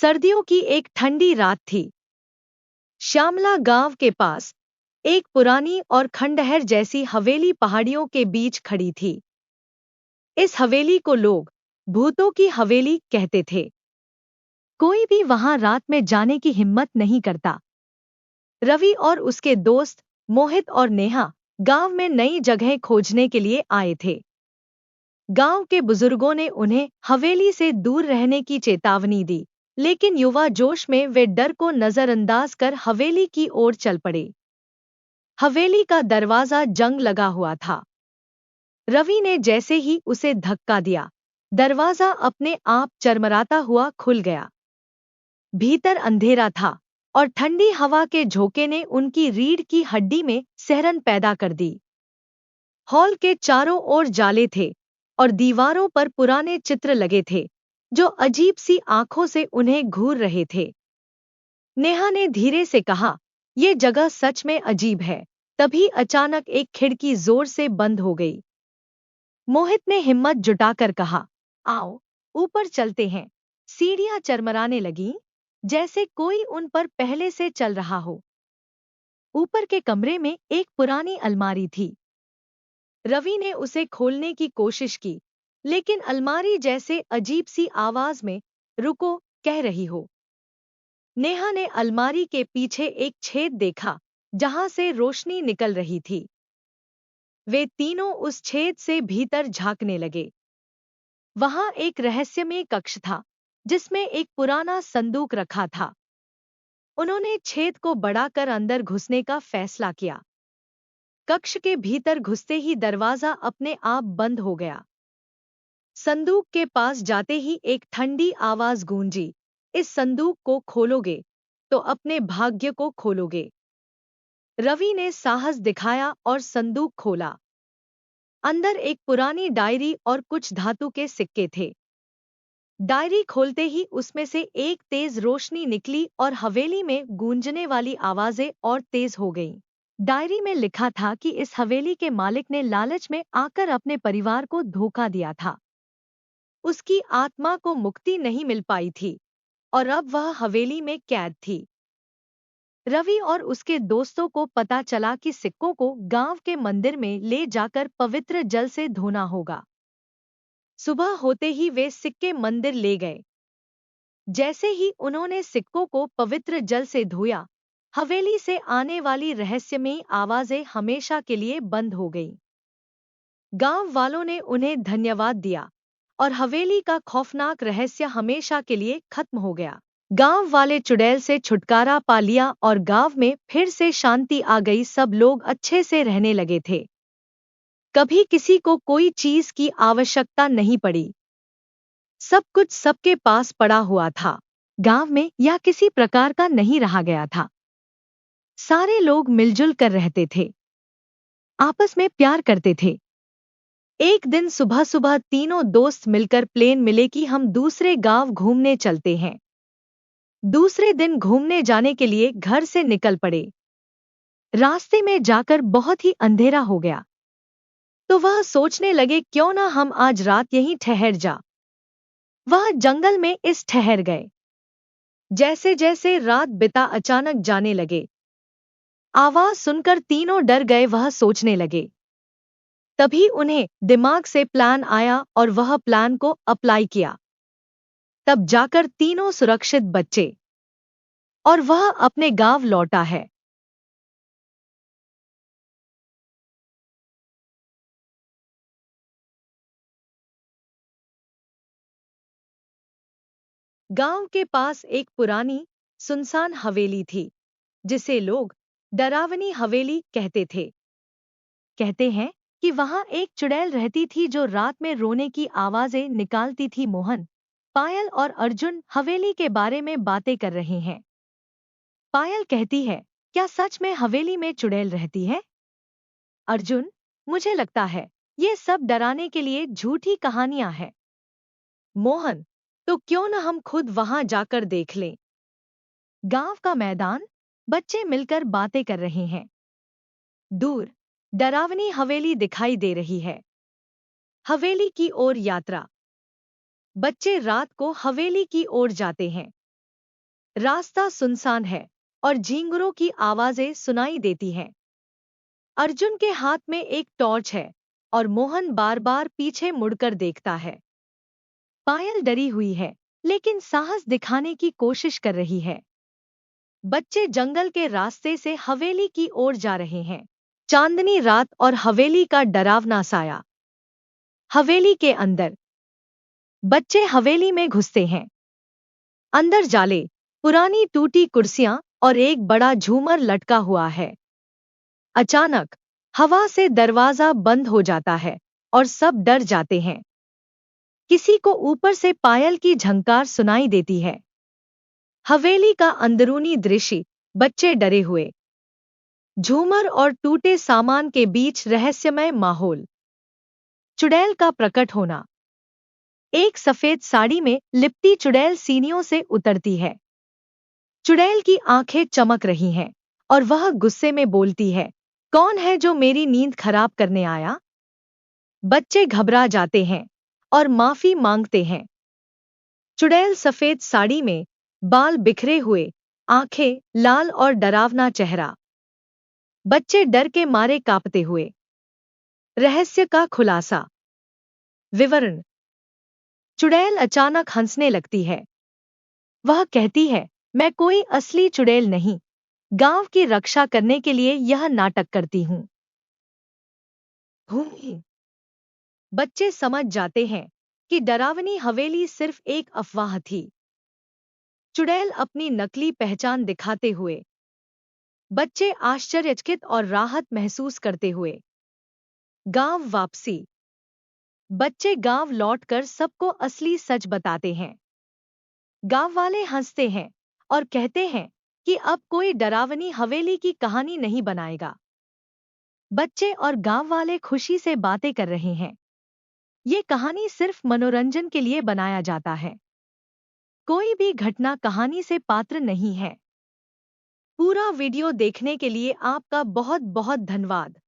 सर्दियों की एक ठंडी रात थी। श्यामला गांव के पास एक पुरानी और खंडहर जैसी हवेली पहाड़ियों के बीच खड़ी थी। इस हवेली को लोग भूतों की हवेली कहते थे। कोई भी वहां रात में जाने की हिम्मत नहीं करता। रवि और उसके दोस्त मोहित और नेहा गांव में नई जगह खोजने के लिए आए थे। गांव के बुजुर्गों ने उन्हें हवेली से दूर रहने की चेतावनी दी, लेकिन युवा जोश में वे डर को नजरअंदाज कर हवेली की ओर चल पड़े। हवेली का दरवाजा जंग लगा हुआ था। रवि ने जैसे ही उसे धक्का दिया, दरवाजा अपने आप चरमराता हुआ खुल गया। भीतर अंधेरा था और ठंडी हवा के झोंके ने उनकी रीढ़ की हड्डी में सिहरन पैदा कर दी। हॉल के चारों ओर जाले थे और दीवारों पर पुराने चित्र लगे थे, जो अजीब सी आंखों से उन्हें घूर रहे थे। नेहा ने धीरे से कहा, "ये जगह सच में अजीब है।" तभी अचानक एक खिड़की जोर से बंद हो गई। मोहित ने हिम्मत जुटाकर कहा, "आओ, ऊपर चलते हैं।" सीढ़ियां चरमराने लगीं, जैसे कोई उन पर पहले से चल रहा हो। ऊपर के कमरे में एक पुरानी अलमारी थी। रवि ने उसे खोलने की कोशिश की, लेकिन अलमारी जैसे अजीब सी आवाज में "रुको" कह रही हो। नेहा ने अलमारी के पीछे एक छेद देखा, जहां से रोशनी निकल रही थी। वे तीनों उस छेद से भीतर झांकने लगे। वहां एक रहस्यमय कक्ष था, जिसमें एक पुराना संदूक रखा था। उन्होंने छेद को बढ़ाकर अंदर घुसने का फैसला किया। कक्ष के भीतर घुसते ही दरवाजा अपने आप बंद हो गया। संदूक के पास जाते ही एक ठंडी आवाज गूंजी, "इस संदूक को खोलोगे तो अपने भाग्य को खोलोगे।" रवि ने साहस दिखाया और संदूक खोला। अंदर एक पुरानी डायरी और कुछ धातु के सिक्के थे। डायरी खोलते ही उसमें से एक तेज रोशनी निकली और हवेली में गूंजने वाली आवाजें और तेज हो गईं। डायरी में लिखा था कि इस हवेली के मालिक ने लालच में आकर अपने परिवार को धोखा दिया था। उसकी आत्मा को मुक्ति नहीं मिल पाई थी और अब वह हवेली में कैद थी। रवि और उसके दोस्तों को पता चला कि सिक्कों को गांव के मंदिर में ले जाकर पवित्र जल से धोना होगा। सुबह होते ही वे सिक्के मंदिर ले गए। जैसे ही उन्होंने सिक्कों को पवित्र जल से धोया, हवेली से आने वाली रहस्यमयी आवाजें हमेशा के लिए बंद हो गईं। गांव वालों ने उन्हें धन्यवाद दिया और हवेली का खौफनाक रहस्य हमेशा के लिए खत्म हो गया। गांव वाले चुड़ैल से छुटकारा पा लिया और गांव में फिर से शांति आ गई। सब लोग अच्छे से रहने लगे थे। कभी किसी को कोई चीज की आवश्यकता नहीं पड़ी। सब कुछ सबके पास पड़ा हुआ था। गांव में या किसी प्रकार का नहीं रहा गया था। सारे लोग मिलजुल कर रहते थे, आपस में प्यार करते थे। एक दिन सुबह सुबह तीनों दोस्त मिलकर प्लान मिले कि हम दूसरे गांव घूमने चलते हैं। दूसरे दिन घूमने जाने के लिए घर से निकल पड़े। रास्ते में जाकर बहुत ही अंधेरा हो गया, तो वह सोचने लगे क्यों ना हम आज रात यहीं ठहर जा। वह जंगल में इस ठहर गए। जैसे जैसे रात बिता अचानक जाने लगे। आवाज सुनकर तीनों डर गए। वह सोचने लगे। तभी उन्हें दिमाग से प्लान आया और वह प्लान को अप्लाई किया। तब जाकर तीनों सुरक्षित बचे और वह अपने गांव लौटा है। गांव के पास एक पुरानी सुनसान हवेली थी, जिसे लोग डरावनी हवेली कहते थे। कहते हैं कि वहां एक चुड़ैल रहती थी जो रात में रोने की आवाजें निकालती थी। मोहन, पायल और अर्जुन हवेली के बारे में बातें कर रहे हैं। पायल कहती है, "क्या सच में हवेली में चुड़ैल रहती है?" अर्जुन, "मुझे लगता है ये सब डराने के लिए झूठी कहानियां हैं।" मोहन, "तो क्यों न हम खुद वहां जाकर देख लें?" गांव का मैदान, बच्चे मिलकर बातें कर रहे हैं। दूर डरावनी हवेली दिखाई दे रही है। हवेली की ओर यात्रा। बच्चे रात को हवेली की ओर जाते हैं। रास्ता सुनसान है और झींगुरों की आवाजें सुनाई देती हैं। अर्जुन के हाथ में एक टॉर्च है और मोहन बार बार पीछे मुड़कर देखता है। पायल डरी हुई है, लेकिन साहस दिखाने की कोशिश कर रही है। बच्चे जंगल के रास्ते से हवेली की ओर जा रहे हैं। चांदनी रात और हवेली का डरावना साया। हवेली के अंदर बच्चे हवेली में घुसते हैं। अंदर जाले, पुरानी टूटी कुर्सियां और एक बड़ा झूमर लटका हुआ है। अचानक हवा से दरवाजा बंद हो जाता है और सब डर जाते हैं। किसी को ऊपर से पायल की झंकार सुनाई देती है। हवेली का अंदरूनी दृश्य, बच्चे डरे हुए, झूमर और टूटे सामान के बीच रहस्यमय माहौल। चुड़ैल का प्रकट होना। एक सफेद साड़ी में लिपटी चुड़ैल सीढ़ियों से उतरती है। चुड़ैल की आंखें चमक रही हैं और वह गुस्से में बोलती है, कौन है जो मेरी नींद खराब करने आया? बच्चे घबरा जाते हैं और माफी मांगते हैं। चुड़ैल सफेद साड़ी में, बाल बिखरे हुए, आंखें लाल और डरावना चेहरा। बच्चे डर के मारे कांपते हुए। रहस्य का खुलासा। विवरण। चुड़ैल अचानक हंसने लगती है। वह कहती है, मैं कोई असली चुड़ैल नहीं, गांव की रक्षा करने के लिए यह नाटक करती हूँ। बच्चे समझ जाते हैं कि डरावनी हवेली सिर्फ एक अफवाह थी। चुड़ैल अपनी नकली पहचान दिखाते हुए। बच्चे आश्चर्यचकित और राहत महसूस करते हुए। गांव वापसी। बच्चे गांव लौटकर सबको असली सच बताते हैं। गांव वाले हंसते हैं और कहते हैं कि अब कोई डरावनी हवेली की कहानी नहीं बनाएगा। बच्चे और गांव वाले खुशी से बातें कर रहे हैं। ये कहानी सिर्फ मनोरंजन के लिए बनाया जाता है। कोई भी घटना कहानी से पात्र नहीं है। पूरा वीडियो देखने के लिए आपका बहुत बहुत धन्यवाद।